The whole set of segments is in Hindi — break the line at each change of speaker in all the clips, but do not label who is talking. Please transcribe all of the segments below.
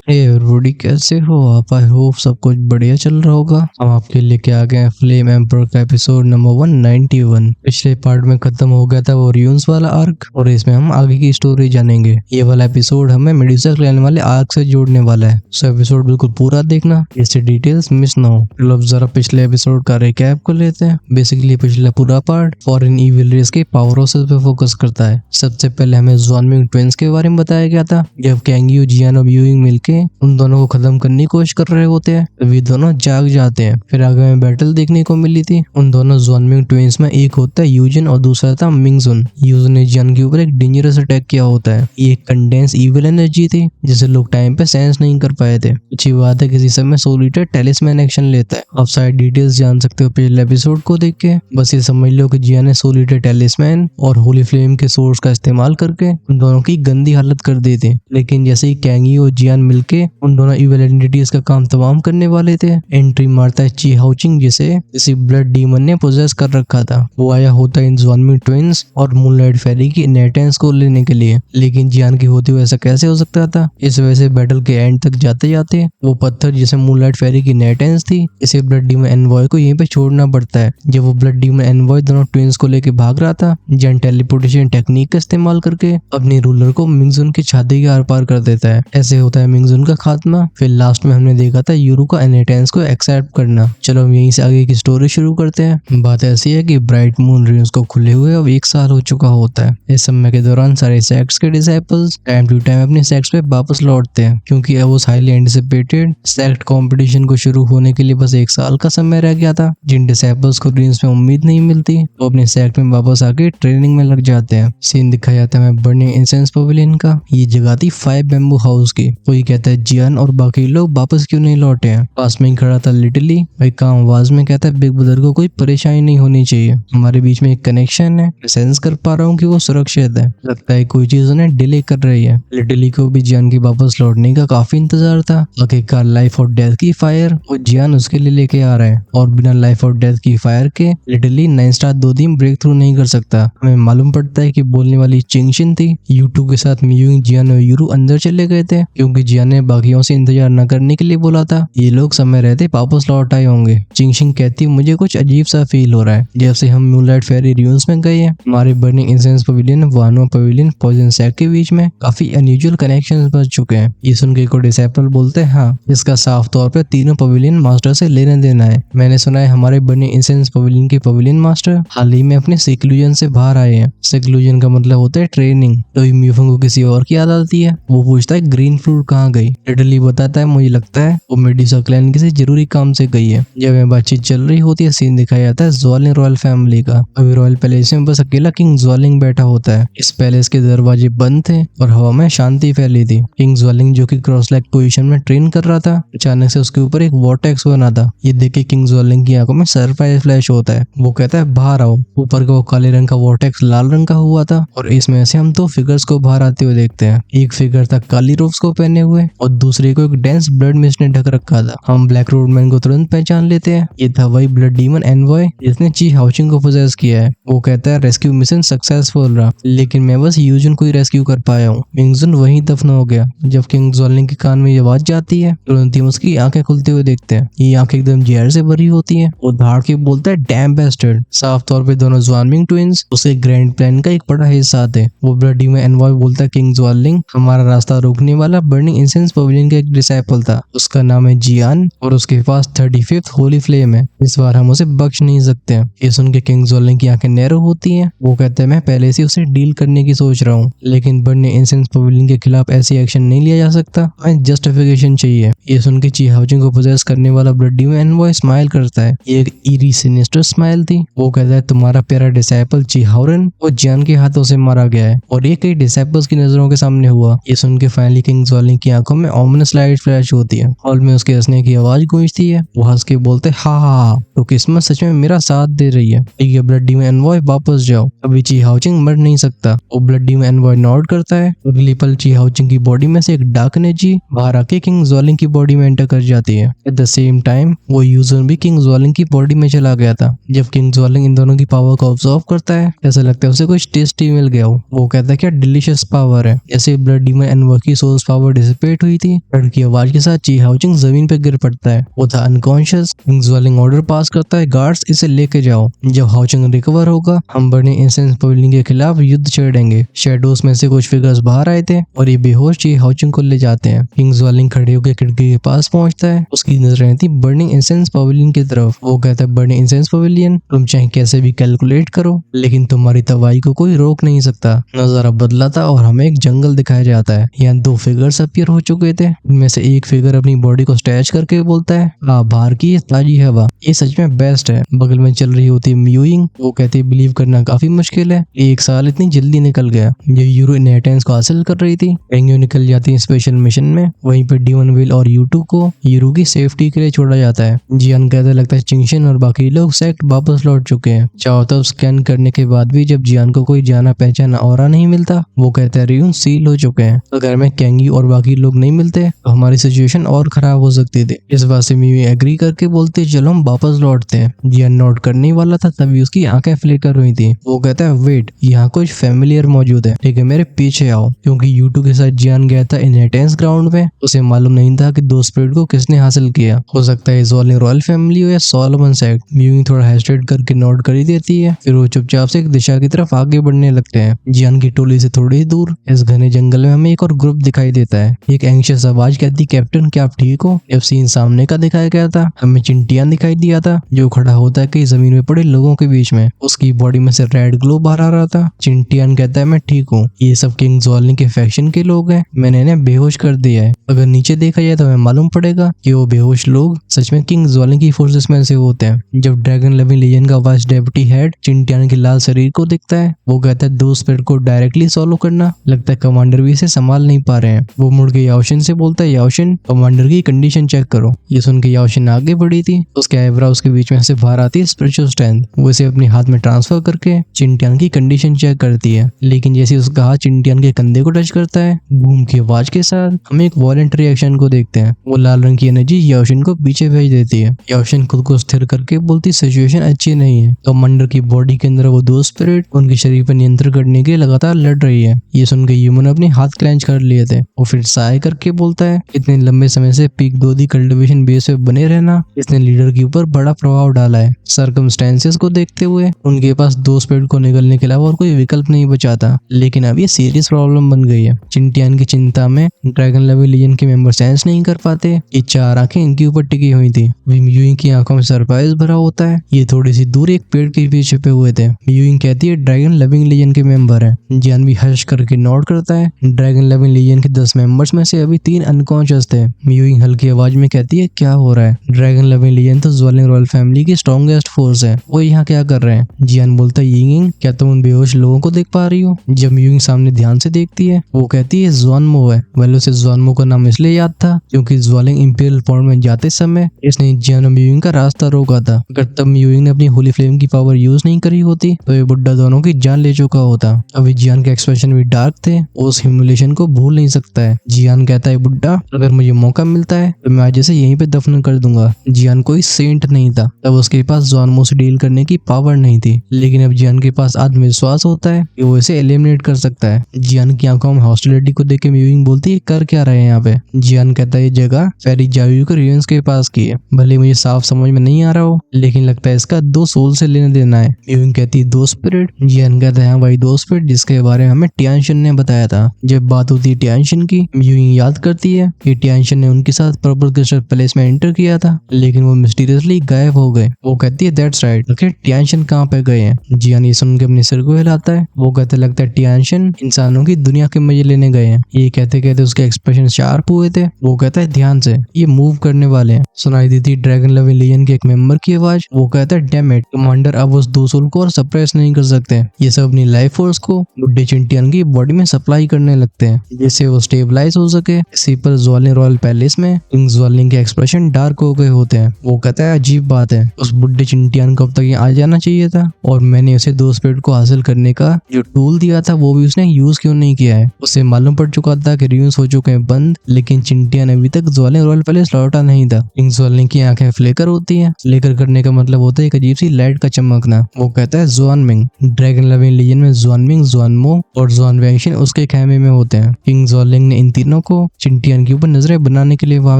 हे एवरीबॉडी, कैसे हो आप? आई होप सब कुछ बढ़िया चल रहा होगा। हम आपके लेके आ गए हैं फ्लेम एम्पर का एपिसोड नंबर 191। पिछले पार्ट में खत्म हो गया था वो रियून्स वाला आर्क, और इसमें हम आगे की स्टोरी जानेंगे। ये वाला एपिसोड हमें मेडुसा क्लैन वाले आर्क से जोड़ने वाला है, सो एपिसोड बिल्कुल पूरा देखना, इससे डिटेल्स मिस ना हो। चलो अब जरा पिछले एपिसोड का रिकैप कर लेते हैं। बेसिकली पिछला पूरा पार्ट फॉरेन ईविल रेस के पावर हाउसेस पे फोकस करता है। सबसे पहले हमें ज़ॉनमिंग ट्विंस के बारे में बताया गया था। जब कैंगियो, जियान और यूइंग मिलके उन दोनों को खत्म करने की कोशिश कर रहे होते हैं, तभी दोनों जाग जाते हैं। फिर आगे में बैटल देखने को मिली थी। उन दोनों ज़ॉनमिंग ट्विंस में एक होता है यूजिन और दूसरा था मिंगजुन। यूजिन ने जियान के ऊपर एक डेंजरस अटैक किया होता है। ये एक कंडेंस ईविल एनर्जी थी जिसे लोग टाइम पे सेंस नहीं कर पाए थे। अच्छी बात है किसी समय सोल ईटर टेलिस्मैन एक्शन लेता है। आप सारी डिटेल्स जान सकते हो पिछले एपिसोड को देख के। बस ये समझ लो कि जियान ने सोल ईटर टेलिस्मैन और होली फ्लेम के सोर्स का इस्तेमाल करके उन दोनों की गंदी हालत कर दी थी। लेकिन जैसे ही कैंगी और जियान मिलके उन दोनों इविल एंटिटीज का काम तमाम करने वाले थे, एंट्री मारता है ची हाउचिंग, जिसे किसी ब्लड डीमन ने पोजेस कर रखा था। वो आया होता है इन ज़ॉनमिंग ट्विंस और मूनलाइट फेरी की इनहेरिटेंस को लेने के लिए। लेकिन जियान की होते हुए ऐसा कैसे हो सकता था? इस वजह से बैटल के एंड तक जाते जाते वो पत्थर जिसे मूनलाइट फेरी की इनहेरिटेंस थी, इसे ब्लड डीमन एनवॉय को यहीं पे छोड़ना पड़ता है। जब वो ब्लड डीमन एनवॉय दोनों ट्विंस को लेके भाग रहा था, जियान टेलीपोर्टेशन टेक्निक का इस्तेमाल करके अपनी रूलर को मिंगजुन की छाती के आर पार कर देता है। ऐसे होता है मिंगजुन का खात्मा। फिर लास्ट में हमने देखा था यूरू का इनहेरिटेंस को एक्सेप्ट करना। चलो हम यहीं से आगे की स्टोरी शुरू करते हैं। बात ऐसी है कि ब्राइट मून रिंग्स को खुले हुए अब 1 साल हो चुका होता है। इस समय के दौरान सारे सेक्ट्स के डिसाइपल्स टाइम टू टाइम अपने सेक्ट्स पे वापस लौटते हैं, क्योंकि अब उस हाईली एंटिसिपेटेड सेक्ट कंपटीशन को शुरू होने के लिए बस 1 साल का समय रह गया था। जिन डिसाइपल्स को रिंग्स में उम्मीद नहीं मिलती वो अपने सेक्ट में वापस आके ट्रेनिंग में लग जाते हैं। सीन दिखाया जाता है बर्निंग इंसेंस पवेलियन का। ये जगह थी 5 बैम्बू हाउस की। कोई कहता है जियान और बाकी लोग वापस क्यों नहीं लौटे हैं। पास में ही खड़ा था लिटली, भाई काम आवाज में कहता है बिग ब्रदर को कोई परेशानी नहीं होनी चाहिए, हमारे बीच में एक कनेक्शन है, मैं सेंस कर पा रहा हूँ कि वो सुरक्षित है, लगता है कोई चीज उन्हें डिले कर रही है। लिटली को भी जियान के वापस लौटने का काफी इंतजार था। आखिरकार लाइफ और डेथ की फायर वो जियान उसके लिए लेके आ रहा है, और बिना लाइफ और डेथ की फायर के लिटली 9 स्टार 2 दिन ब्रेक थ्रू नहीं कर सकता। हमें मालूम पड़ता है कि बोलने वाली चिंगशिन थी। यूटू के साथ मियुंग, जियान और यूरू अंदर चले गए थे, क्योंकि जियान ने बाकियों से इंतजार न करने के लिए बोला था। ये लोग समय रहते वापस लौट आए होंगे। चिंगशिन कहती मुझे कुछ अजीब सा फील हो रहा है। जब से हम मूनलाइट फेरी रियून्स में गए हैं, हमारे burning incense pavilion, वानो pavilion, poison sac के बीच में काफी अनयूजुअल कनेक्शंस बन चुके हैं। ये सुन के को डिसाइपल बोलते हैं हाँ, इसका साफ तौर पे तीनों पवेलियन मास्टर से लेने देना है। मैंने सुना है हमारे बर्निंग इंसेंस पवेलियन के पवेलियन मास्टर हाल ही में अपने सेक्लूजन से बाहर आए हैं। सेक्लूजन का मतलब होता है ट्रेनिंग। तो म्यूफंग को किसी और की याद आती है। वो पूछता है ग्रीन फ्रूट कहाँ गई। लिटली बताता है मुझे लगता है वो मेडुसा क्लैन किसी जरूरी काम से गई है। जब ये बातचीत चल रही होती है, सीन दिखाया जाता है ज़्वालिंग रॉयल फैमिली का। अभी रॉयल पैलेस में बस अकेला किंग ज़्वालिंग बैठा होता है। इस पैलेस के दरवाजे बंद थे और हवा में शांति फैली थी। किंग ज़्वालिंग जो कि क्रॉस लेग पोजीशन में ट्रेन कर रहा था, अचानक से उसके ऊपर एक वॉर्टेक्स बना था। ये देख के किंग ज़्वालिंग की आंखों में सरप्राइज फ्लैश होता है। वो कहता है बाहर आओ। ऊपर का वो काले रंग का वॉर्टेक्स लाल रंग का हुआ था, और इसमें से हम 2 फिगर्स को बाहर आते हुए देखते हैं। एक फिगर था काली रोब्स को पहने हुए, और दूसरे को एक डेंस ब्लड मिस्ट ने ढक रखा था। हम ब्लैक रोडमैन को तुरंत पहचान लेते हैं। ये था वही ब्लड डीमन एनवॉय जिसने ची हाउचिंग को पोजेस किया है। वो कहता है रेस्क्यू मिशन सक्सेसफुल रहा, लेकिन मैं बस यूजिन को ही रेस्क्यू कर पाया हूँ। मिंगजुन वहीं दफन हो गया। जब किंग ज़्वालिंग के कान में ये आवाज जाती है, तुरंत ही उसकी आंखें खुलते हुए देखते हैं। ये आंखें एकदम जहर से भरी होती हैं। वो धाड़ के बोलता है डैम बेस्टर्ड। साफ तौर पे दोनों ज़्वानमिंग ट्विंस उसके ग्रैंड प्लान का एक बड़ा हिस्सा थे। वो ब्लड डीमन एनवॉय बोलता है किंग ज़्वालिंग हमारा रास्ता रोकने वाला बर्निंग इंसेंस पवेलियन का एक डिसाइपल था, उसका नाम है जियान, और उसके पास 35th होली फ्लेम है। इस बार हम उसे बख्श नहीं सकते हैं। ये सुन के किंग ज़्वालिंग की आंखें नैरो होती हैं। वो कहते हैं मैं पहले से उसे डील करने की सोच रहा हूँ, लेकिन बर्निंग इंसेंस पवेलियन के खिलाफ ऐसी एक्शन नहीं लिया जा सकता, हमें जस्टिफिकेशन चाहिए। ये सुन के ची हाउचिंग को पोजेस करने वाला ब्लड डीमन एनवॉय स्माइल करता है। ये एक ईरी सिनिस्टर स्माइल थी। वो कहता है तुम्हारा प्यारा डिसाइपल ची हाउरन वो जियान के हाथों से मारा गया है, और ये कई डिसाइपल्स की नजरों के सामने हुआ। ये सुन के फाइनली किंग ज़्वालिंग की आंखों में ऑमिनस लाइट फ्लैश होती है। हॉल में उसके हंसने की आवाज गूंजती है। वो हंस के बोलते हा हा, तो किस्मत सच में मेरा साथ दे रही है। ठीक है ब्लड डीमन एनवॉय वापस जाओ, अभी ची हाउचिंग मर नहीं सकता। वो ब्लड डीमन एनवॉय नॉड करता है। अगली पल ची हाउचिंग की बॉडी में से एक डार्क एनर्जी बाहर आके किंग ज़्वालिंग की बॉडी में एंटर कर जाती है। एट द सेम टाइम वो यूजन भी किंग ज़्वालिंग की बॉडी में चला गया था। जब किंग ज़्वालिंग इन दोनों की पावर को ऑब्जर्व करता है, ऐसा लगता है उसे कुछ टेस्टी मिल गया हो। वो कहता है क्या डिलीशियस पावर है। जैसे ब्लड डीमन एनवॉय की सोर्स पावर डिसिपेट क्रिएट हुई थी। डर की आवाज के साथ ची हाउचिंग जमीन पे गिर पड़ता है। वो था अनकॉन्शियस। किंग ज्वेलिंग ऑर्डर पास करता है, गार्ड्स इसे लेके जाओ। जब हाउचिंग रिकवर होगा हम बर्निंग इंसेंस पवेलियन के खिलाफ युद्ध छेड़ेंगे। शेडोज में से कुछ फिगर्स बाहर आए थे और ये बेहोश ची हाउचिंग को ले जाते हैं। किंग ज्वेलिंग खड़े होकर खिड़की के पास पहुंचता है। उसकी नजरें थी बर्निंग इंसेंस पवेलियन की तरफ। वो कहता है बर्निंग इंसेंस पवेलियन, तुम चाहे कैसे भी कैलकुलेट करो लेकिन तुम्हारी तबाही को कोई रोक नहीं सकता। नजारा बदला था और हमें एक जंगल दिखाया जाता है। यहाँ दो फिगर्स अपीयर हो चुके थे। इनमें से एक फिगर अपनी बॉडी को स्ट्रेच करके बोलता है बाहर की ताजी हवा, ये सच में बेस्ट है। बगल में चल रही होती है म्यूइंग। वो कहती है बिलीव करना काफी मुश्किल है, एक साल इतनी जल्दी निकल गया। ये यूरो इनहेरिटेंस को हासिल कर रही थी। पेंगुइन निकल जाती है स्पेशल मिशन में। वहीं पे डीवन विल और यूटू को यूरो की सेफ्टी के लिए छोड़ा जाता है। जियान कहता लगता है चिंगशन और बाकी लोग सेक्ट वापस लौट चुके हैं। चारों तरफ स्कैन करने के बाद भी जब जियान को कोई जाना पहचाना और नहीं मिलता, वो कहता है रियून सील हो चुके हैं। अगर में कैंगी और बाकी लोग नहीं मिलते तो हमारी सिचुएशन और खराब हो सकती थी। इस बात से मीवी एग्री करके बोलते चलो हम वापस लौटते हैं। जियान नोट करने वाला था तभी उसकी आंखें फ्लिकर हुई थी। वो कहता है वेट, यहाँ कुछ फेमिलियर मौजूद है, ठीक है मेरे पीछे आओ। क्योंकि यूटू के साथ जियान गया था इनहेरिटेंस ग्राउंड में, उसे मालूम नहीं था कि दो स्पिरिट को किसने हासिल किया। हो सकता है ज्वेलिंग रॉयल फैमिली हो या सोलोमन सेक्ट। मीवी थोड़ा हेजिटेट करके नोट कर ही देती है। फिर वो चुपचाप से एक दिशा की तरफ आगे बढ़ने लगते हैं। जियान की टोली से थोड़ी ही दूर इस घने जंगल में हमें एक और ग्रुप दिखाई देता है। एक एंग्शियस आवाज कहती कैप्टन क्या आप ठीक हो। जब सीन सामने का दिखाया गया था हमें चिंटियान दिखाई दिया था जो खड़ा होता है कई जमीन में पड़े लोगों के बीच में। उसकी बॉडी में से रेड ग्लो बाहर आ रहा था। चिंटियान कहता है मैं ठीक हूँ, ये सब किंग ज्वेलिंग के फैक्शन के लोग हैं, मैंने इन्हें बेहोश कर दिया है। अगर नीचे देखा जाए तो हमें मालूम पड़ेगा कि वो बेहोश लोग सच में किंग ज्वेलिंग की फोर्सेस में से होते हैं। जब ड्रैगन लविंग लीजन का वाइस डेप्यूटी हेड चिंटियान के लाल शरीर को देखता है, वो कहता है दो स्पिरिट को डायरेक्टली सॉल्व करना। लगता है कमांडर भी इसे संभाल नहीं पा रहे हैं। वो मुड़ के याओशिन से बोलता है याओशिन कमांडर की कंडीशन चेक करो। ये सुन के याओशिन आगे बढ़ी थी। उसके आईब्राउज के बीच में से बाहर आती है स्पिरिचुअल स्ट्रेंथ। वो इसे अपने हाथ में ट्रांसफर करके चिंटियान की कंडीशन चेक करती है। लेकिन जैसे उसका हाथ चिंटियान के कंधे को टच करता है, बूम की आवाज के साथ हम एक वॉलेंटरी एक्शन को देखते हैं। वो लाल रंग की एनर्जी याओशिन को पीछे भेज देती है। याओशिन खुद को स्थिर करके बोलती सिचुएशन अच्छी नहीं है। कमांडर की बॉडी के अंदर वो दो स्पिरिट उनके शरीर पर नियंत्रण करने के लिए लगातार लड़ रही है। ये सुन के ह्यूमन अपने हाथ क्लेंच कर लिए थे। वो फिर साय करके बोलता है इतने लंबे समय से पीक दोदी कल्टिवेशन बेस पे बने रहना इसने लीडर के ऊपर बड़ा प्रभाव डाला है। सर्कमस्टेंसेस को देखते हुए उनके पास दो स्पिरिट को निकलने के अलावा और कोई विकल्प नहीं बचा था। लेकिन अब ये सीरियस प्रॉब्लम बन गई है। चिंटियान की चिंता में ड्रैगन लविंग लीजन के मेंबर सेंस नहीं कर पाते। ये चार आंखें इनके ऊपर टिकी हुई थी। म्यूइंग की आंखों में सरप्राइज भरा होता है। ये थोड़ी सी दूर एक पेड़ के पीछे छिपे हुए थे। म्यूइंग कहती है ड्रैगन लविंग लीजन के मेंबर हैं। जियान भी हर्ष करके नोट करता है। ड्रैगन लविंग लीजन के 10 मेंबर्स में से अभी 3 अनकॉन्शियस थे। म्यूइंग हल्की आवाज में कहती है क्या हो रहा है। ड्रैगन लविंग लीजन तो ज्वेलिंग रॉयल फैमिली की स्ट्रॉन्गेस्ट फोर्स है, वो यहाँ क्या कर रहे हैं। जियान बोलता है यिंग क्या तुम उन बेहोश लोगों को देख पा रही हो। जब म्यूइंग सामने ध्यान से देखती है वो कहती है ज़्वानमो है। वेल उसे ज़्वानमो का नाम इसलिए याद था क्योंकि ज्वेलिंग इंपीरियल फॉर्म में जाते समय इसने जियान और म्यूइंग का रास्ता रोका था। अगर तब म्यूइंग ने अपनी होली फ्लेम की पावर यूज नहीं करी होती तो ये बुड्ढा दोनों की जान ले चुका होता। अभी जियान के एक्सप्रेशन भी डार्क थे। उस ह्यूमिलेशन को भूल नहीं सकता है। जियान कहता है बुड्ढा अगर मुझे मौका मिलता है तो मैं आज इसे यहीं पे दफन कर दूंगा। जियान कोई सेंट नहीं था, तब उसके पास ज़्वानमो से डील करने की पावर नहीं थी। लेकिन अब जियान के पास आत्मविश्वास होता है कि वो इसे एलिमिनेट कर सकता है। जियान की आंखों में हॉस्टिलिटी को देख के म्यूइंग बोलती है कर क्या रहे हैं यहाँ पे। जियान कहता है ये जगह फेरी जावियू के रियंस के पास की है। भले मुझे साफ समझ में नहीं आ रहा हो लेकिन लगता है इसका 2 सोल से लेना देना है। म्यूइंग कहती है 2 स्पिरिट। जियान कहता है वही 2 स्पिरिट जिसके बारे में हमें टियानशिन ने बताया था। जब बात होती है टियानशिन की, म्यूइंग याद करती है कि टियानशिन ने उनके साथ पर्पल क्रिस्टल पैलेस में एंटर किया था लेकिन वो मिस्टीरियसली गायब हो गए। वो कहती है दैट्स राइट, आखिर टियानशिन कहाँ पे गए हैं। जियान ये सुन के अपने सिर को हिलाता है। वो कहते लगता है टियानशिन इंसानों की दुनिया के मजे लेने गए हैं। ये कहते कहते उसके एक्सप्रेशन शार्प हुए थे। वो कहता है ध्यान से, ये मूव करने वाले हैं। सुनाई दी थी ड्रैगन लविंग लीजन के एक मेंबर की आवाज। वो कहता है डैम इट, कमांडर अब उस 2 सोल को और सप्रेस नहीं कर सकते। ये सब अपनी लाइफ फोर्स को बुड्ढे चिंटियान की बॉडी में सप्लाई करने लगते हैं जिससे वो स्टेबलाइज हो सके। इसी पर ज्वेलिंग रॉयल पैलेस में किंग ज्वेलिंग के एक्सप्रेशन डार्क हो गए होते हैं। वो कहता है अजीब बात है, उस बुड्ढे चिंटियान को अब तक यहाँ आ जाना चाहिए था और मैंने उसे 2 स्पिरिट को हासिल करने का जो टूल दिया था वो भी उसने यूज क्यों नहीं किया है। उसे मालूम पड़ चुका था कि रियूज हो चुके हैं बंद, लेकिन चिंटियान अभी तक ज्वेलिंग रॉयल पैलेस लौटा नहीं था। किंग ज्वेलिंग की आंखें फ्लेकर होती हैं। फ्लेकर करने का मतलब होता है एक अजीब सी लाइट का चमकना। वो कहता है ज़्वानमिंग। ड्रैगन लविंग लीजन में ज़्वानमिंग, ज़्वानमो और ज़्वानवैंशिन उसके खेमे में होते हैं। किंग ज्वेलिंग ने इन तीनों को चिंटियान के ऊपर नजरें बनाने के लिए वहां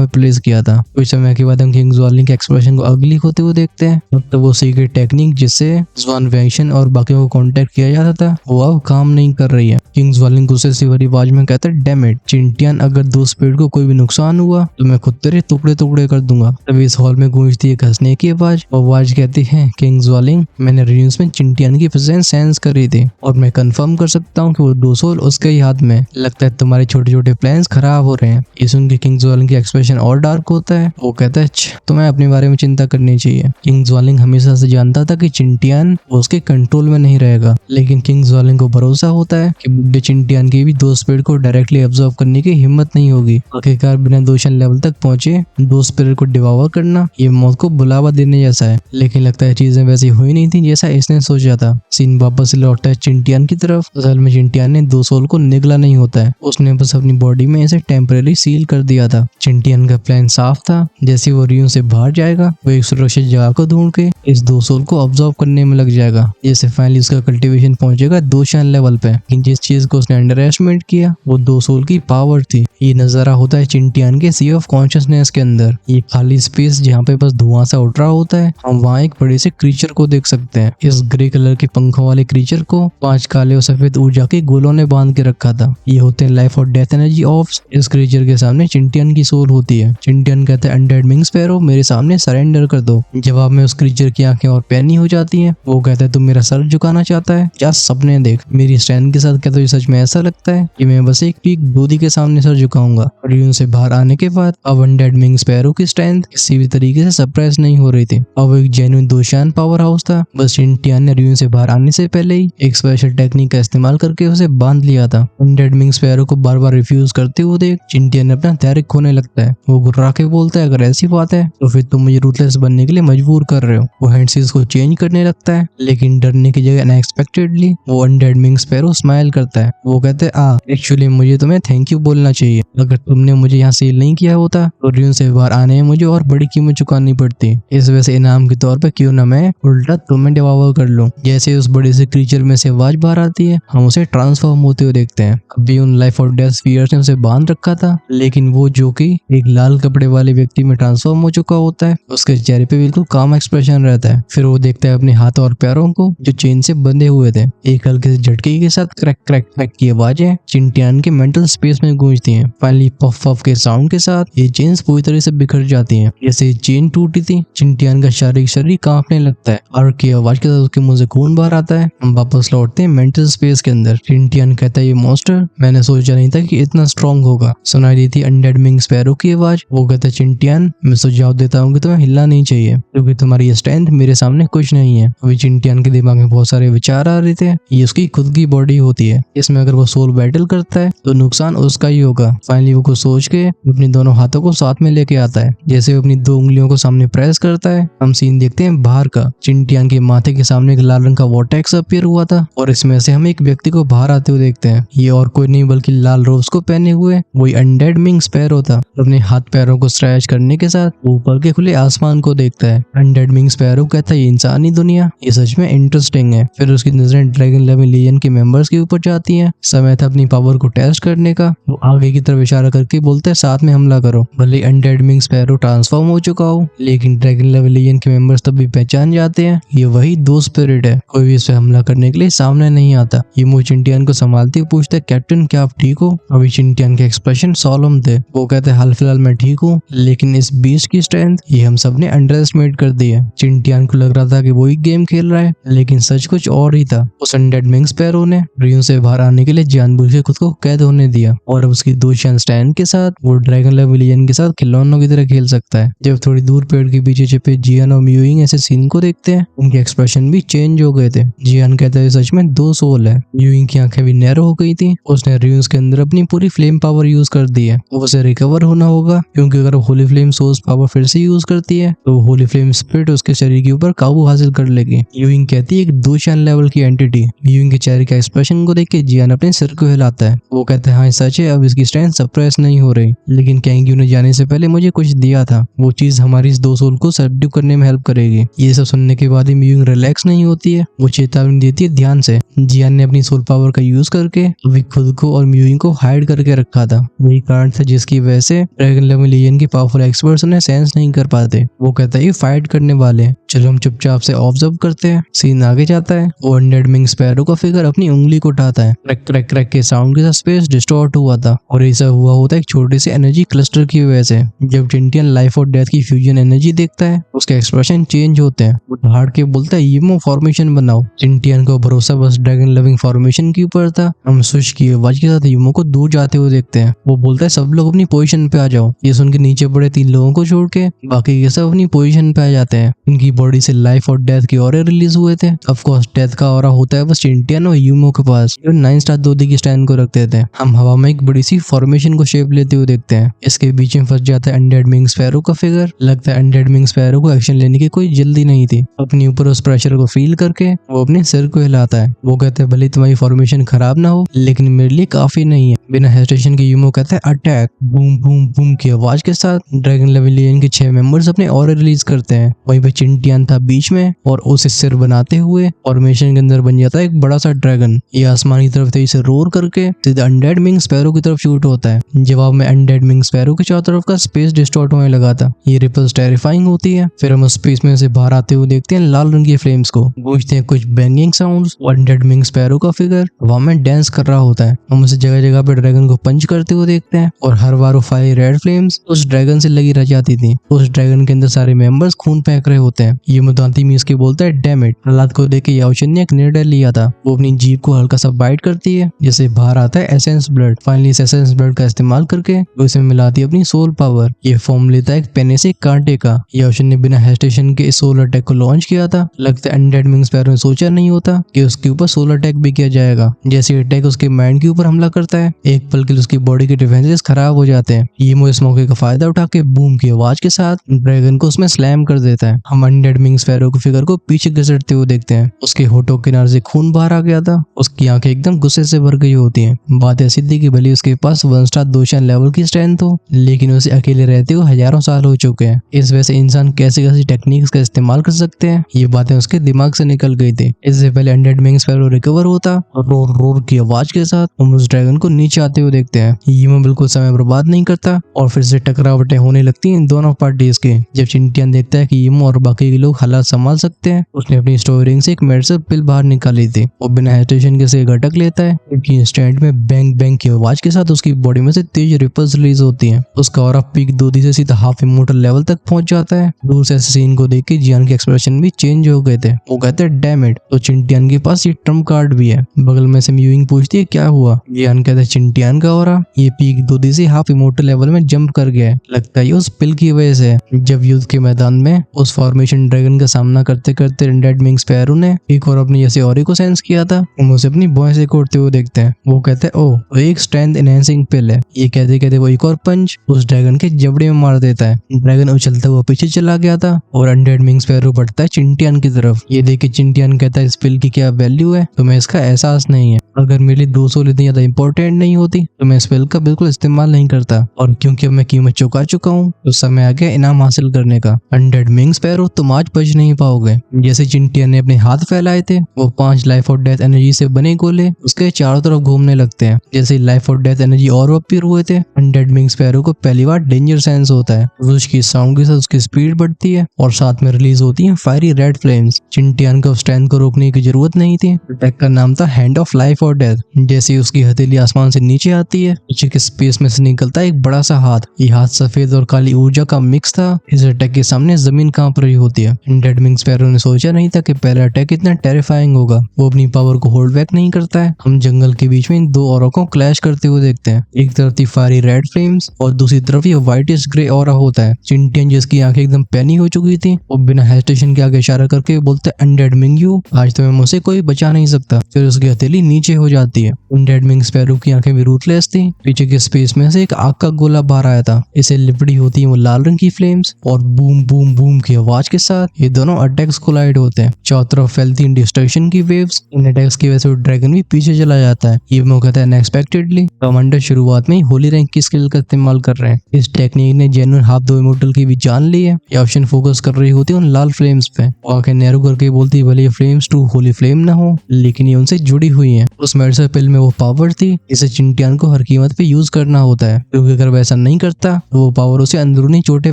पे प्लेस किया था। कुछ समय के बाद हम किंग ज्वालिंग के एक्सप्रेशन को अगली होते हुए देखते हैं। अब तो वो सीक्रेट टेक्निक जिससे ज्वान वैंशन और बाकियों को कांटेक्ट किया जाता था वो अब काम नहीं कर रही है। किंग ज्वालिंग गुस्से से भरी आवाज में कहता है, डैम इट चिंटियान, अगर दोस्त पेड़ को कोई भी नुकसान हुआ तो मैं खुद तेरे टुकड़े टुकड़े कर दूंगा। तभी इस हॉल में गूंजती है हंसने की आवाज और आवाज कहती है, किंग ज्वालिंग, मैंने रियून्स में चिंटियान की प्रेजेंस सेंस करी थी और मैं कंफर्म कर सकता हूँ कि वो 2 सोल उसके ही हाथ में। लगता है तुम्हारे छोटे छोटे प्लान्स खराब हो रहे हैं। ये सुन के किंग ज्वालिंग की एक्सप्रेशन और डार्क होता है। वो कहता है, तुम्हें अपने बारे में चिंता करनी चाहिए। किंग ज्वालिंग हमेशा से जानता था कि चिंटियान उसके कंट्रोल में नहीं रहेगा, लेकिन किंग ज्वालिंग को भरोसा होता है कि बुड्ढे चिंटियान की भी दोस्त पेड़ को डायरेक्टली ऑब्जर्व करने की हिम्मत नहीं होगी। आखिरकार बिना दोषण लेवल तक पहुंचे दोस्त पेड़ को डिवावर करना ये मौत को बुलावा देने जैसा है। लेकिन लगता है चीजें वैसी हुई नहीं थी जैसा इसने सोचा था। सीन वापस लौटता है चिंटियान की तरफ। असल में चिंटियान ने 2 सोल को निगला नहीं होता है, उसने बस अपनी बॉडी में इसे टेम्परेरी सील कर दिया था। चिंटियान का प्लान साफ था, जैसे वो रियून से बाहर जाएगा वो एक सुरक्षित जगह को ढूंढ के इस 2 सोल को ऑब्जर्व करने में लग जाएगा। जैसे फाइनली उसका कल्टीवेशन पहुंचेगा 2 शान लेवल पे। लेकिन जिस चीज को उसने अंडर एस्टिमेट किया वो 2 सोल की पावर थी। ये नजारा होता है चिंटियान के सी ऑफ कॉन्शियसनेस के अंदर। ये खाली स्पेस जहाँ पे बस धुआं सा उठ रहा होता है, हम वहाँ एक बड़े से क्रीचर को देख सकते हैं। इस ग्रे कलर के पंखों वाले क्रीचर को 5 काले और सफेद ऊर्जा के गोलों ने बांध के रखा था। ये होते हैं लाइफ और डेथ एनर्जी ऑफ्स। इस क्रीचर के सामने चिंटियान की सोल होती है। चिंटियान कहता है, अनडेड विंग स्पैरो, मेरे सामने सरेंडर कर दो। जवाब में उस क्रीचर की आंखें और पैनी हो जाती हैं। वो कहता है, तुम मेरा सर झुकाना चाहता है या सपने देख? मेरी स्ट्रेंथ के साथ क्या तुझे सच में ऐसा लगता है कि मैं बस एक पीक दूधी के सामने सर झुकाऊंगा? रियून से बाहर आने के बाद अब अनडेड विंग स्पैरो की स्ट्रेंथ किसी भी तरीके से सप्रेस नहीं हो रही थी। अब एक जेन्युइन दोशान पावर हाउस था। बस चिंटियान ने रियून से बाहर आने से पहले ही एक स्पेशल टेक्निक का इस्तेमाल करके उसे बांध लिया था। अनडेड विंग स्पैरो को बार बार रिफ्यूज करते हुए देख चिंटियान अपना धैर्य खोने लगता है। वो गुर्रा के बोलता है, अगर ऐसी बात है तो फिर तुम मुझे रूथलेस बनने के लिए मजबूर कर रहे हो। वो हैंडसीज को चेंज करने लगता है, लेकिन डरने की जगह अनएक्सपेक्टेडली वो अनडेड विंग स्पैरो स्माइल करता है। वो कहते हैं, एक्चुअली मुझे तुम्हें थैंक यू बोलना चाहिए। अगर तुमने मुझे यहाँ सील नहीं किया होता तो रियून से बाहर आने में मुझे और बड़ी कीमत चुकानी पड़ती। इस वजह से इनाम के तौर पर क्यों ना मैं उल्टा तुम्हें डिवावर कर लूं। जैसे उस बड़े से क्रीचर में से आवाज बाहर आती है, हम उसे ट्रांसफॉर्म होते हुए देखते हैं। अभी उन लाइफ और डेथ स्फीयर्स ने उसे बांध रखा था, लेकिन वो जो कि एक लाल कपड़े वाले व्यक्ति में ट्रांसफॉर्म हो चुका होता है, उसके चेहरे पे बिल्कुल काम एक्सप्रेशन रहता है। फिर वो देखता है अपने हाथ और पैरों को जो चेन से बंधे हुए थे। एक हल्के से झटके के साथ क्रैक क्रैक क्रैक की आवाजें चिंटियान के मेंटल स्पेस में गूंजती हैं। फाइनली पफ पफ के साउंड के साथ ये चेन्स पूरी तरह से बिखर जाती हैं। जैसे चेन टूटी थी, चिंटियान का शारीरिक शरीर कांपने लगता है और की आवाज के साथ उसके मुंह से खून बाहर आता है। हम वापस लौटते हैं मेंटल स्पेस के अंदर। चिंटियान कहता है, ये मॉन्स्टर मैंने सोचा नहीं था कि इतना स्ट्रॉन्ग होगा। सुनाई दी थी अनडेड विंग स्पैरो की आवाज। वो कहता है, चिंटियान मैं सुझाव देता हूँ कि तुम्हें हिलना नहीं चाहिए क्योंकि तुम्हारी स्ट्रेंथ मेरे सामने कुछ नहीं है। अभी चिंटियान के दिमाग में बहुत सारे विचार आ रहे थे। ये उसकी खुद की बॉडी होती है, इसमें अगर वो सोल बैटल करता है तो नुकसान उसका ही होगा। फाइनली वो कुछ सोच के अपनी दोनों हाथों को साथ में लेके आता है। जैसे वो अपनी 2 उंगलियों को सामने प्रेस करता है, हम सीन देखते हैं बाहर का। चिंटियान के माथे के सामने एक लाल रंग का वॉर्टेक्स अपीयर हुआ था और इसमें से हम एक व्यक्ति को बाहर आते हुए देखते हैं। ये और कोई नहीं बल्कि लाल रोज को पहने हुए वही अनडेड विंग स्पैरो था। अपने हाथ पैरों को स्ट्रेच करने के साथ ऊपर के खुले आसमान को देखता है। अनडेड विंग स्पैरो कहता है, ये इंसानी दुनिया ये सच में इंटरेस्टिंग है। फिर उसकी नजरें ड्रैगन लेवल लीजन के मेंबर्स के ऊपर जाती हैं। समय था अपनी पावर को टेस्ट करने का। वो आगे की तरफ इशारा करके बोलता है, साथ में हमला करो। भले अनडेड विंग स्पैरो ट्रांसफॉर्म हो चुका हो, लेकिन ड्रैगन लेवल लीजन के मेंबर्स तब भी पहचान जाते हैं ये वही 2 स्पिरिट है। कोई भी इस पे हमला करने के लिए सामने नहीं आता। ये मुंह चिंटियान को संभालते हुए पूछता है, कैप्टन क्या आप ठीक हो? अभी चिंटियान के एक्सप्रेशन सोलम थे। वो कहते हैं, हाल फिलहाल मैं ठीक हूँ, लेकिन इस बीस्ट की स्ट्रेंथ ये हम सब ने अंडर एस्टिमेट कर दी है। चिंटियान को लग रहा था कि वो ही गेम खेल रहा है, लेकिन सच कुछ और ही था। उस अनडेड विंग स्पैरो ने रियून से बाहर आने के लिए जानबूझ के खुद को कैद होने दिया और अब उसकी 2 शान स्टैंड के साथ वो ड्रैगन लेवल लीजन के साथ खिलौनों की तरह खेल सकता है। जब थोड़ी दूर पेड़ के पीछे छिपे जियान और म्यूइंग ऐसे सीन को देखते हैं, उनके एक्सप्रेशन भी चेंज हो गए थे। जियान कहता है, सच में 2 सोल है। म्यूइंग की आंखें भी नैरो हो गई थी। उसने रियून्स के अंदर अपनी पूरी फ्लेम पावर यूज कर दी है। उसे रिकवर होना होगा क्योंकि अगर होली फ्लेम सोर्स पावर फिर से यूज करती है तो होली फ्लेम स्पिरिट उसके शरीर के ऊपर काबू हासिल कर लेगी। यूइंग कहती है, एक 2 शान लेवल की एंटिटी। यूइंग के चेहरे का एक्सप्रेशन को देख के जियान अपने सिर को हिलाता है। वो कहता है, हाँ सच है, अब इसकी स्ट्रेंथ सप्रेस नहीं हो रही, लेकिन कैंग्यू ने जाने से पहले मुझे कुछ दिया था। वो चीज हमारी इस 2 सोल को सबड्यू करने में हेल्प करेगी। ये सब सुनने के बाद ही म्यूइंग रिलैक्स नहीं होती है। वो चेतावनी देती है ध्यान से। जियान ने अपनी सोल पावर का यूज करके अभी खुद को और म्यूइंग को हाइड करके रखा रखा था। यही कारण था जिसकी वजह से ड्रैगन लेवलियन के पावरफुल एक्सपर्ट्स उन्हें सेंस नहीं कर पाते। वो कहता है ये फाइट करने वाले हैं, चलो हम चुपचाप से ऑब्जर्व करते हैं। सीन आगे जाता है, वो अनडेड विंग स्पैरो का फिगर अपनी उंगली को उठाता है। क्रैक क्रैक क्रैक के साउंड के साथ स्पेस डिस्टॉर्ट हुआ था और ये सब हुआ होता है एक छोटे से एनर्जी क्लस्टर की वजह से। जब चिंटियन लाइफ और डेथ की फ्यूजन एनर्जी देखता है उसके एक्सप्रेशन चेंज होते हैं। वो दहाड़ के बोलता है ईमो फॉर्मेशन बनाओ। चिंटियन को भरोसा बस ड्रैगन लविंग फॉर्मेशन के ऊपर था। हम स्विच की आवाज के साथ ईमो को दूर जाते हुए देखते हैं। वो बोलता है सब लोग अपनी पोजीशन पे आ जाओ। ये सुन के नीचे पड़े 3 लोगों को छोड़ के बाकी के सब अपनी पोजीशन पे आ जाते हैं। इनकी बॉडी से लाइफ और डेथ के ऑरे रिलीज हुए थे। ऑफ कोर्स डेथ का ऑरा होता है बस चिंटियन और यूमो के पास, जो 9 स्टार दोदी की स्टैंड को रखते थे। हम हवा में एक बड़ी सी फॉर्मेशन को शेप लेते हुए देखते हैं। इसके बीच में फंस जाता है अनडेड विंग स्पैरो का फिगर। लगता है अनडेड विंग स्पैरो को एक्शन लेने की कोई जल्दी नहीं थी। अपने ऊपर उस प्रेशर को फील करके वो अपने सिर को हिलाता है। वो कहते हैं भले तुम्हारी फॉर्मेशन खराब ना हो लेकिन मेरे लिए काफी नहीं है। बिना हेजिटेशन के यूमो कहता है अटैक। बूम बूम बूम की आवाज के साथ ड्रैगन लेवलियन के 6 मेंबर्स अपने ऑरे रिलीज करते हैं। वहीं पे चिंटियन था बीच में और उसे सिर बनाते हुए फॉर्मेशन के अंदर बन जाता है एक बड़ा सा ड्रैगन। ये आसमान की तरफ तेजी से रोर करके सीधा अनडेड विंग स्पैरो की तरफ शूट होता है। जवाब में अनडेड विंग स्पैरो के चारों तरफ का स्पेस डिस्टॉर्ट होने लगा था। ये रिपल्स टेरिफाइंग होती है। फिर हम उस स्पेस में से बाहर आते हुए देखते हैं लाल रंग की फ्लेम्स को। गूंजते हैं कुछ बैंगिंग साउंड्स और अनडेड विंग स्पैरो का फिगर हवा में डांस कर रहा होता है। हम उसे जगह जगह पे ड्रैगन को पंच करते हुए देखते हैं और हर बार वो 5 रेड फ्लेम्स उस ड्रैगन से लगी रह जाती थी। उस ड्रैगन के अंदर सारे मेंबर्स खून फेंक रहे होते हैं। ये मुदांती मीस के बोलता है डैम इट। प्रहलाद को देख के याओशन ने एक निर्णय लिया था। वो अपनी जीभ को हल्का सा बाइट करती है जिससे बाहर आता है एसेंस ब्लड। फाइनली इस एसेंस ब्लड का इस्तेमाल करके वो इसमें मिलाती है अपनी सोल पावर। ये फॉर्म लेता है एक पेने से कांटे का। याओशन ने बिना हेजिटेशन के इस सोल अटैक को लॉन्च किया था। लगता है अनडेड विंग स्पैरो ने सोचा नहीं होता कि उसके ऊपर सोल अटैक भी किया जाएगा। जैसे अटैक उसके माइंड के ऊपर हमला करता है एक पल के लिए उसकी बॉडी के डिफेंसेस खराब हो जाते हैं। ये इस मौके का फायदा उठा के बूम की आवाज के साथ ड्रैगन को उसमें स्लैम कर देता है। हम अनडेड विंग स्पैरो के फिगर को पीछे घसीटते हुए देखते हैं। उसके होठों के किनारे से खून बाहर आ गया था। उसकी आंखें एकदम गुस्से से भर गई होती हैं। बात ऐसी थी कि भले उसके पास 1 स्टार 2 स्टार लेवल की स्ट्रेंथ हो लेकिन उसे अकेले रहते हुए हजारों साल हो चुके हैं। इस वजह से इंसान कैसी कैसी टेक्निक्स का इस्तेमाल कर सकते हैं ये बातें उसके दिमाग से निकल गई थी। इससे पहले अनडेड विंग स्पैरो रिकवर होता और रोर रोर की आवाज के साथ हम उस ड्रैगन को नीचे आते हुए देखते हैं। ये बिल्कुल समय बर्बाद नहीं करता और फिर से टकरावटें होने लगती हैं दोनों पार्टीज के। जब चिंटियन देखता है कि ईमो और बाकी के लोग हालात संभाल सकते हैं उसने अपनी स्टोरी रिंग से एक मेडिसिन पिल बाहर निकाली थी। वो बिना हेजिटेशन के से घटक लेता है क्योंकि इंस्टेंट में बैंग बैंग की आवाज के साथ उसकी बॉडी में से तेज रिपल्स रिलीज होती हैं। उसका ऑरा पीक दोदी से सीधा हाफ इमोर्टल लेवल तक पहुंच जाता है। दूर से ऐसे सीन को देख के जियान के एक्सप्रेशन भी चेंज हो गए थे। वो कहते हैं डैम इट। तो चिंटियन के पास ये ट्रम्प कार्ड भी है। बगल में से म्यूइंग पूछती है क्या हुआ। जियान कहता है चिंटियन का ऑरा ये पीक दोदी से हाफ इमोर्टल लेवल में जंप कर गया है। लगता है उस पिल की वजह से। जब युद्ध के मैदान में उस फॉर्मेशन ड्रैगन का सामना करते करते अनडेड विंग स्पैरो ने एक और अपनी जैसे ऑरे को सेंस किया था। हम उसे अपनी बॉय से कोड़ते हुए देखते हैं। वो कहते हैं ओ एक स्ट्रेंथ एनहेंसिंग पिल है। ये कहते कहते वो एक और पंच उस ड्रैगन के जबड़े में मार देता है। ड्रैगन उछलता हुआ पीछे चला गया था और अनडेड विंग स्पैरो बढ़ता है चिंटियन की तरफ। ये देख के चिंटियन कहता है इस पिल की क्या वैल्यू है तुम्हें इसका एहसास नहीं है। अगर मेरे लिए 2 सोल इतनी ज्यादा इंपॉर्टेंट नहीं होती तो मैं इस पिल का बिल्कुल इस्तेमाल नहीं करता और क्योंकि अब मैं कीमत चुका चुका हूँ तो समय आ गया इनाम हासिल करने का। अनडेड विंग स्पैरो तुम आज बच नहीं पाओगे। जैसे चिंटियन ने अपने हाथ फैलाए थे वो 5 लाइफ और डेथ एनर्जी से बने गोले उसके चारों तरफ घूमने लगते हैं। जैसे लाइफ और डेथ एनर्जी और अपीयर हुए थे अनडेड विंग स्पैरो को पहली बार डेंजर सेंस होता है। उसकी साउंड के साथ उसकी स्पीड बढ़ती है और साथ में रिलीज होती है फायरी रेड फ्लेम्स। चिंटियन को स्ट्रेंथ को रोकने की जरूरत नहीं थी। अटैक का नाम था हैंड ऑफ लाइफ और डेथ। जैसे उसकी हथेली आसमान से नीचे आती है पीछे के स्पेस में से निकलता है एक बड़ा सा हाथ। ये हाथ सफेद और काली ऊर्जा का मिक्स था। इस अटैक के सामने जमीन कांप रही होती है। अनडेड विंग स्पैरो ने सोचा नहीं था कि पहला अटैक इतना टेरिफाइंग होगा। वो अपनी पावर को होल्ड बैक नहीं करता है। हम जंगल के बीच में इन 2 औरों को क्लैश करते हुए देखते हैं। एक तरफ थी फायरी रेड फ्लेम्स और दूसरी तरफ ये व्हाइटिश ग्रे ऑरा होता है। चिंटियन जिसकी आंखें एकदम पैनी हो चुकी थी वो बिना हेजिटेशन के आगे इशारा करके बोलते हैं अनडेड विंग यू आज तुम्हें मुझसे कोई बचा नहीं सकता। फिर उसकी हथेली नीचे हो जाती है। अनडेड विंग स्पैरो की आंखें भी रूथलेस थी। पीछे के स्पेस में से एक आग का गोला बाहर आया था। इसे लिपटी होती है वो लाल रंग की फ्लेम्स और बूम बूम बूम की आवाज के साथ ये दोनों अटैक्स कोलाइड होते हैं। चारों तरफ फैलती इन डिस्ट्रक्शन की वेव्स। इन अटैक्स की वजह से ड्रैगन भी पीछे चला जाता है। ये मौका था अनएक्सपेक्टेडली। कमांडर शुरुआत में ही होली रैंक की स्किल का इस्तेमाल कर रहे हैं। इस टेक्निक ने जेन्युइन हाफ 2 इमोर्टल की भी जान ली है। ये ऑप्शन फोकस कर रही होती है उन लाल फ्लेम्स पे। आंखें नैरो करके बोलती भले ये फ्लेम्स टू होली फ्लेम ना हो लेकिन ये उनसे जुड़ी हुई हैं। उस मेडिसिन पिल में वो पावर थी जिसे चिंटियन को हर कीमत पे यूज करना होता है, क्योंकि अगर वैसा नहीं करता तो वो पावर उसे अंदरूनी चोटें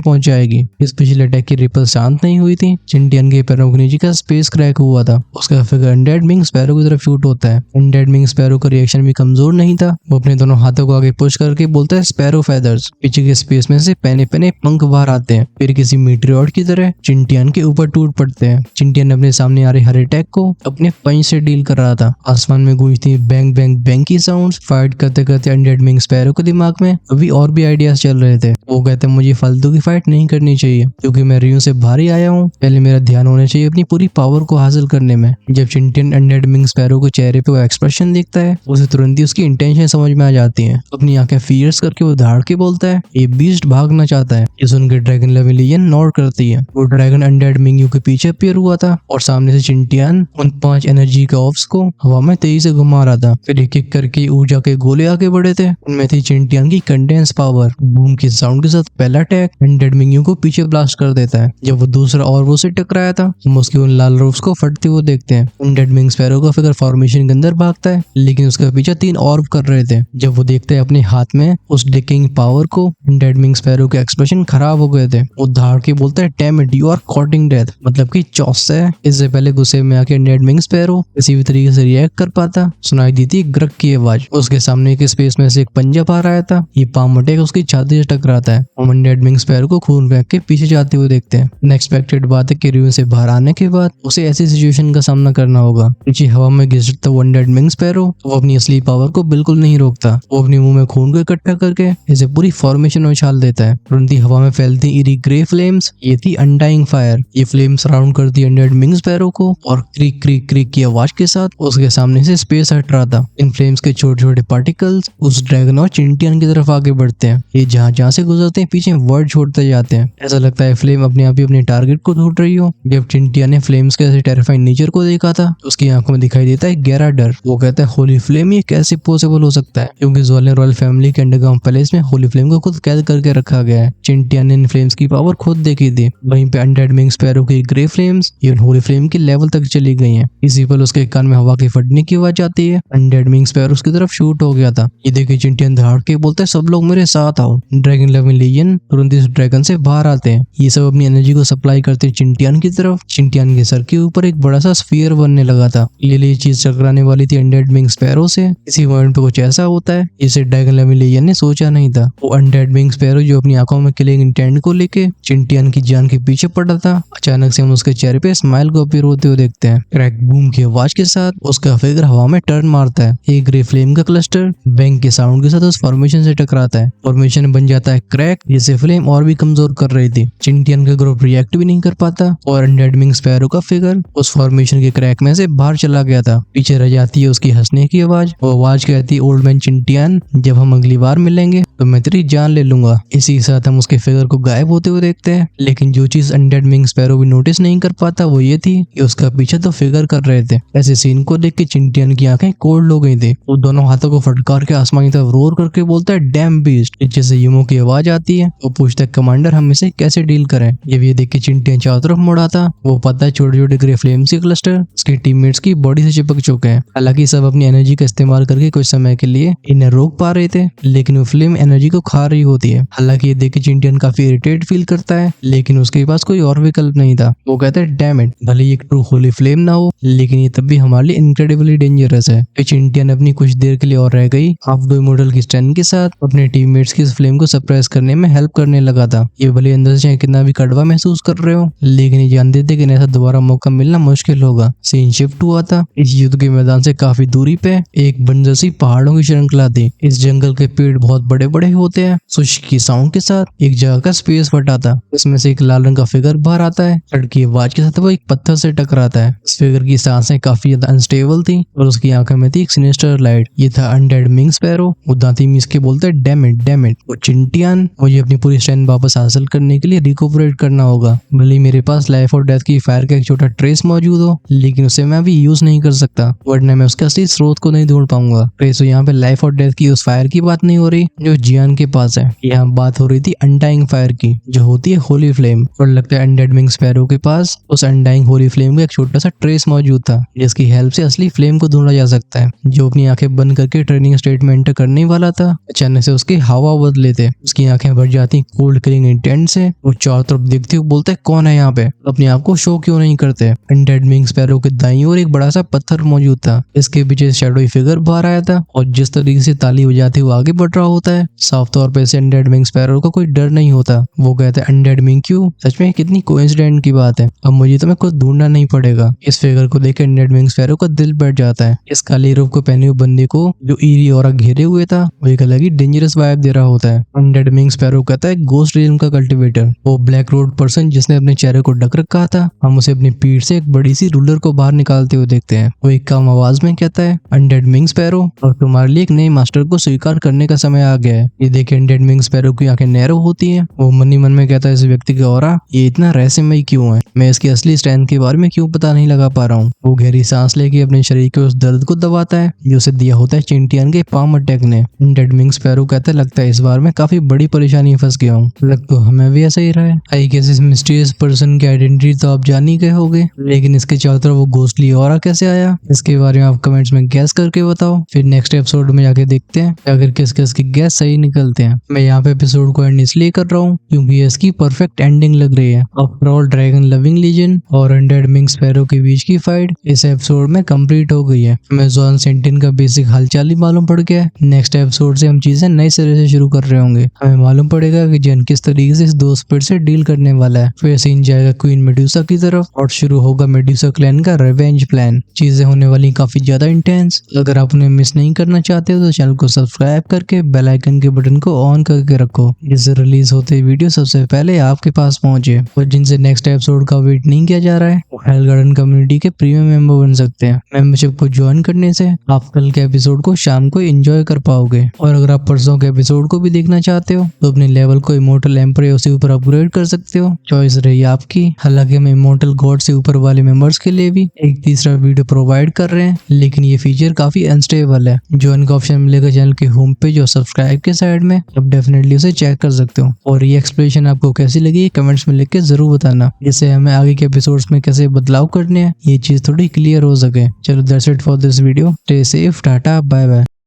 पहुंच जाएगी। इस पिछले अटैक की रिपल शांत नहीं हुई थी। चिंटियन के पैरों के नीचे का स्पेस क्रैक हुआ था। उसका फिगर अनडेड मिंग स्पैरो की तरफ शूट होता है। अनडेड मिंग स्पैरो का रिएक्शन भी कमजोर नहीं था। वो अपने दोनों हाथों को आगे पुश करके बोलता है स्पैरो फेदर्स। पीछे के स्पेस में से पहने पहने पंख बाहर आते हैं, फिर किसी मीटियोर की तरह चिंटियन के ऊपर टूट पड़ते हैं। चिंटियन अपने सामने आ रहे हर अटैक को अपने पंच से डील कर रहा था। आसमान में गूंजती बैंग बैंग बैंग की साउंड्स। फाइट करते करते अनडेड मिंग स्पैरो के दिमाग में अभी और भी आइडियाज चल रहे थे। वो कहते हैं मुझे फालतू की फाइट नहीं करनी चाहिए, क्योंकि मैं रियो से बाहर ही आया हूँ। पहले मेरा ध्यान होना चाहिए अपनी पूरी पावर को हासिल करने में। जब चिंटियन अनडेड मिंग स्पैरो के चेहरे पे वो एक्सप्रेशन देखता है, उसे तुरंत ही उसकी इंटेंशन समझ में आ जाती है। अपनी आंखें फियर्स करके वो धाड़ के बोलता है ये बीस्ट भागना चाहता है। ये सुनकर ड्रैगन लेविलियन नॉड करती है। वो ड्रैगन अनडेड मिंग के पीछे अपीयर हुआ था और सामने से चिंटियन उन 5 एनर्जी के ऑफ्स को हवा में तेजी से घुमा रहा था। फिर एक एक करके ऊर्जा के गोले आगे बढ़े थे। उनमें थी चिंटियन की कंडेंस पावर। बूम की साउंड के साथ पहला अटैक अनडेड मिंग को पीछे ब्लास्ट कर देता है। जब वो दूसरा और वो से टकराया था, हम उसके उन लाल रूफ्स को फटते हुए देखते हैं। अनडेड मिंग स्पैरो का फिगर फॉर्मेशन के अंदर भागता है, लेकिन उसका पीछे 3 ऑर्ब कर रहे थे। जब वो देखते हैं अपने हाथ में उस डिकिंग पावर को, अनडेड मिंग स्पैरो के एक्सप्रेशन खराब हो गए थे। वो धाड़ के बोलता है damn it, you are courting death, मतलब कि चौस है। इससे पहले गुस्से में आके अनडेड मिंग स्पैरो किसी भी तरीके से रिएक्ट कर पाता, सुनाई दी थी ग्रक की आवाज। उसके सामने के स्पेस में से एक पंजा आ रहा था। ये पाम अटैक उसकी छाती से टकराता है। हम अनडेड मिंग स्पैरो को खून फेंक के पीछे जाते हुए देखते हैं। अनएक्सपेक्टेड बात है कि रियो से बाहर आने के बाद उसे ऐसी सिचुएशन का सामना करना होगा। पीछे हवा में घिसटता वो अनडेड मिंग स्पैरो वो अपनी असली पावर को बिल्कुल नहीं रोकता। वो अपने मुंह में खून को इकट्ठा करके इसे पूरी फॉर्मेशन में उछाल देता है। तुरंत ही हवा में फैलती इरी ग्रे फ्लेम्स, ये थी अनडाइंग फायर। ये फ्लेम सराउंड करती अनडेड मिंग स्पैरो को और क्रीक क्रीक क्रीक की आवाज के साथ उसके सामने से स्पेस हट रहा था। इन फ्लेम्स के छोटे छोटे पार्टिकल्स उस ड्रैगन और चिंटियन की तरफ आगे बढ़ते हैं। ये जहाँ जहाँ से गुजरते हैं पीछे वर्ड छोड़ते जाते हैं। ऐसा लगता है फ्लेम अपने आप ही अपने टारगेट को ढूंढ रही हो। जब चिंटियन ने फ्लेम्स के ऐसे टेरिफाइंग नेचर को देखा था, उसकी आंखों में दिखाई देता है गहरा डर। वो कहता है होली फ्लेम, ये कैसे पॉसिबल हो सकता है, क्योंकि ज्वालन रॉयल फैमिली के अंडरग्राउंड पैलेस में होली फ्लेम को खुद कैद करके रखा गया है। चिंटियन ने इन फ्लेम्स की पावर खुद देखी थी। वहीं पे अनडेड मिंग स्पैरो की grey flames even Holi flame के लेवल तक चली गई हैं। इसी पल उसके कान में हवा के फटने की आवाज आती है। अनडेड मिंग स्पैरो उसकी तरफ शूट हो गया था। ये देखिए चिंटियन धाड़ के बोलता है सब लोग मेरे साथ आओ। ड्रैगन लेविलियन तुरंत इस ड्रैगन से बाहर आते हैं। ये सब अपनी एनर्जी को सप्लाई करते चिंटियन की तरफ। चिंटियन के सर के ऊपर एक बड़ा सा स्फीयर बनने लगा था। ये चीज टकराने वाली थी अनडेड मिंग स्पैरो से। इसी मोमेंट पे कुछ ऐसा होता है जिसे ड्रैगन लेविलियन ने सोचा नहीं था। वो अनडेड मिंग स्पैरो जो अपनी आंखों में किलिंग इंटेंट को लेके चिंटियन की जान के पीछे पड़ा था, अचानक से हम उसके चेहरे पे स्माइल को अपीयर होते हुए देखते हैं। क्रैक बूम की आवाज के साथ उसका फिगर हवा में टर्न मारता है। एक ग्रे फ्लेम का क्लस्टर बैंग के साउंड के साथ उस फॉर्मेशन से टकराता है। फॉर्मेशन बन जाता है क्रैक, जिसे फ्लेम और भी कमजोर कर रही थी। चिंटियन का ग्रुप रिएक्ट भी नहीं कर पाता और अनडेड मिंग स्पैरो का फिगर उस फॉर्मेशन के क्रैक में से बाहर चला गया था। पीछे रह जाती है उसकी हंसने की आवाज। वो आवाज कहती है ओल्ड मैन चिंटियन, जब हम अगली बार मिलेंगे तो मैं तेरी जान ले लूंगा। इसी के साथ हम उसके फिगर को गायब होते हुए देखते हैं। लेकिन जो चीज अनडेड मिंग स्पैरो भी नोटिस नहीं कर पाता वो ये थी कि उसका पीछे तो फिगर कर रहे थे। ऐसे सीन को देख के चिंटियन की आंखें कोल्ड हो गई थी। वो दोनों हाथों को फटकार के आसमान की तरफ रोर करके बोलता है डैम बीस्ट। पीछे से यूमो की आवाज आती है। वो पूछता है कमांडर हम इसे कैसे डील करें। जब ये देख के चिंटियन चारों तरफ मुड़ा था, वो पता है छोटे छोटे ग्रे फ्लेम्स के क्लस्टर उसके टीममेट्स की बॉडी से चिपक चुके हैं। हालांकि सब अपनी एनर्जी का इस्तेमाल करके कुछ समय के लिए इन्हें रोक पा रहे थे, लेकिन वो फ्लेम एनर्जी को खा रही होती है। हालांकि ये देख के चिंटियन काफी इरिटेट फील करता है, लेकिन उसके पास कोई और विकल्प नहीं था। वो कहता है डैम इट, भले ये ट्रू होली फ्लेम ना हो, लेकिन ये तब भी हमारे लिए इनक्रेडिबली डेंजरस है। चिंटियन अपनी कुछ देर के लिए और रह गई। हाफ डू मॉडल की स्ट्रेंथ के साथ अपने टीममेट्स की इस फ्लेम को सप्रेस करने में हेल्प करने लगा था। ये भले अंदर से कितना भी कड़वा महसूस कर रहे हो, लेकिन ये जानते थे कि ऐसा दोबारा मौका मिलना मुश्किल होगा। सीन शिफ्ट हुआ था। इस युद्ध के मैदान से काफी दूरी पे एक बंजर सी पहाड़ों की श्रृंखला थी। इस जंगल के पेड़ बहुत बड़े बड़े होते हैं। सुश की साउंड के साथ एक जगह का स्पेस फटा था। इसमें से एक लाल रंग का फिगर बाहर आता है। लड़की आवाज के साथ वो एक पत्थर से टकराता है। इस फिगर की सांसें काफी ज्यादा अनस्टेबल थी और उसकी आंखों में थी एक सिनिस्टर लाइट। ये था अनडेड मिंग स्पैरो। वो दांती मीस के बोलता है डैम इट डैम इट। और चिंटियन, मुझे अपनी पूरी स्ट्रेंथ वापस हासिल करने के लिए रिकूपरेट करना होगा। भले मेरे पास लाइफ और डेथ की फायर का एक छोटा ट्रेस मौजूद हो, लेकिन उसे मैं अभी यूज नहीं कर सकता, वरना मैं उसके असली स्रोत को नहीं ढूंढ पाऊंगा। ट्रेस यहाँ पे लाइफ और डेथ की उस फायर की बात नहीं हो रही जो जियान के पास है। यहाँ बात हो रही थी अनडाइंग फायर की, जो होती है होली फ्लेम। और लगता है अनडेड मिंग स्पैरो के पास उस अनडाइंग होली फ्लेम का एक छोटा सा ट्रेस मौजूद था, जिसकी हेल्प से असली फ्लेम को ढूंढा जा सकता है। जो अपनी आंखें बंद करके ट्रेनिंग स्टेट में में एंटर करने ही वाला था, अचानक से उसकी हवा बदले थे। उसकी आंखें भर जाती कोल्ड किलिंग इंटेंट से। वो चारों तरफ देखते हुए बोलता है कौन है यहाँ पे, अपने आप को शो क्यों नहीं करते। अनडेड विंग स्पैरो के दाईं ओर एक बड़ा सा पत्थर मौजूद था। इसके पीछे शैडोई फिगर बाहर आया था और जिस तरीके से ताली बजाते हुए आगे बढ़ रहा होता है, साफ तौर पे इसे अनडेड विंग स्पैरो का कोई डर नहीं होता। वो कहता है अनडेड विंग क्यों, सच में कितनी कोइंसिडेंट की बात है, अब मुझे तुम्हें कुछ ढूंढना नहीं पड़ेगा। इस फिगर को देख अनडेड विंग स्पैरो का दिल बैठ जाता है। इस काली रूप को पहने हुए बंदे को जो ईरी और घेरे हुए था वो एक अलग ही डेंजरस वाइब दे रहा होता है। अनडेड विंग स्पैरो कहता है गोस्ट रियल्म का कल्टिवेटर, वो ब्लैक रोड पर्सन जिसने अपने चेहरे को ढक रखा था, हम उसे अपनी पीठ से एक बड़ी सी रूलर को बाहर निकालते हुए देखते हैं। वो एक काम आवाज में कहता है अनडेड विंग स्पैरो, और तुम्हारे लिए एक नए मास्टर को स्वीकार करने का समय आ गया है। ये देखे अनडेड विंग स्पैरो की आंखें नैरो होती हैं। वो मन ही मन में कहता है इस व्यक्ति का ऑरा ये इतना रहस्यमय क्यों है, मैं इसकी असली स्ट्रेंथ के बारे में क्यों पता नहीं लगा पा रहा हूँ। वो गहरी सांस लेके अपने शरीर के उस दर्द को दबाता है जो उसे दिया होता है चिंटियन के पाम अटैक ने। अनडेड विंग स्पैरो कहता है लगता है इस बार मैं काफी बड़ी परेशानी में फंस गया हूँ, लग तो हमें भी ऐसा ही रहा है। आई गेस इस मिस्टीरियस पर्सन की आइडेंटिटी तो आप जान ही गए होगे, लेकिन इसके चारों तरफ वो घोस्टली ऑरा कैसे आया, इसके बारे में आप कमेंट्स में गैस करके बताओ। फिर नेक्स्ट एपिसोड में जाके देखते हैं अगर किस किस की गैस सही निकलते हैं। मैं यहाँ पे एपिसोड को एंड इसलिए कर रहा हूँ क्योंकि ये इसकी परफेक्ट एंडिंग लग रही है। After all dragon loving legion और अनडेड विंग स्पैरो के बीच की फाइट इस एपिसोड में कंप्लीट हो गई है। हमें जॉन सेंटिन का बेसिक हालचाल ही मालूम पड़ गया है। नेक्स्ट एपिसोड से हम चीजें नए सिरे से शुरू कर रहे होंगे। हमें मालूम पड़ेगा कि जैन किस तरीके से इस दो स्पिरिट से डील करने वाला है। फिर सीन जाएगा क्वीन मेडुसा की तरफ और शुरू होगा मेडुसा क्लैन का रिवेंज प्लान। चीजें होने वाली काफी ज्यादा इंटेंस। अगर आप उन्हें मिस नहीं करना चाहते हो तो चैनल को सब्सक्राइब करके बेल आइकन के बटन को ऑन करके रखो, जिससे रिलीज होते वीडियो सबसे पहले आपके पास पहुंचे। और जिनसे नेक्स्ट एपिसोड का वेट नहीं किया जा रहा है वो हेल गार्डन कम्युनिटी के प्रीमियम मेंबर बन सकते हैं। मेंबरशिप को ज्वाइन करने से आप कल के एपिसोड को शाम को एंजॉय कर पाओगे। और अगर आप परसों के एपिसोड को भी देखना चाहते हो तो अपने लेवल को इमोर्टल एम्पर या उससे ऊपर अपग्रेड कर सकते हो, चॉइस रही आपकी। हालांकि हम इमोर्टल गॉड से ऊपर वाले मेंबर्स के लिए भी एक तीसरा वीडियो प्रोवाइड कर रहे हैं, लेकिन ये फीचर काफी अनस्टेबल है। ज्वाइन का ऑप्शन मिलेगा चैनल के होम पेज और सब्सक्राइब के साइड में, आप डेफिनेटली उसे चेक कर सकते हो। और ये एक्सप्लेनेशन आपको कैसी लगी कमेंट्स में लिख के जरूर बताना, जिससे हमें आगे के एपिसोड्स में कैसे बदलाव करने हैं ये चीज थोड़ी क्लियर हो सके। चलो that's it for this video, stay safe, tata, bye bye.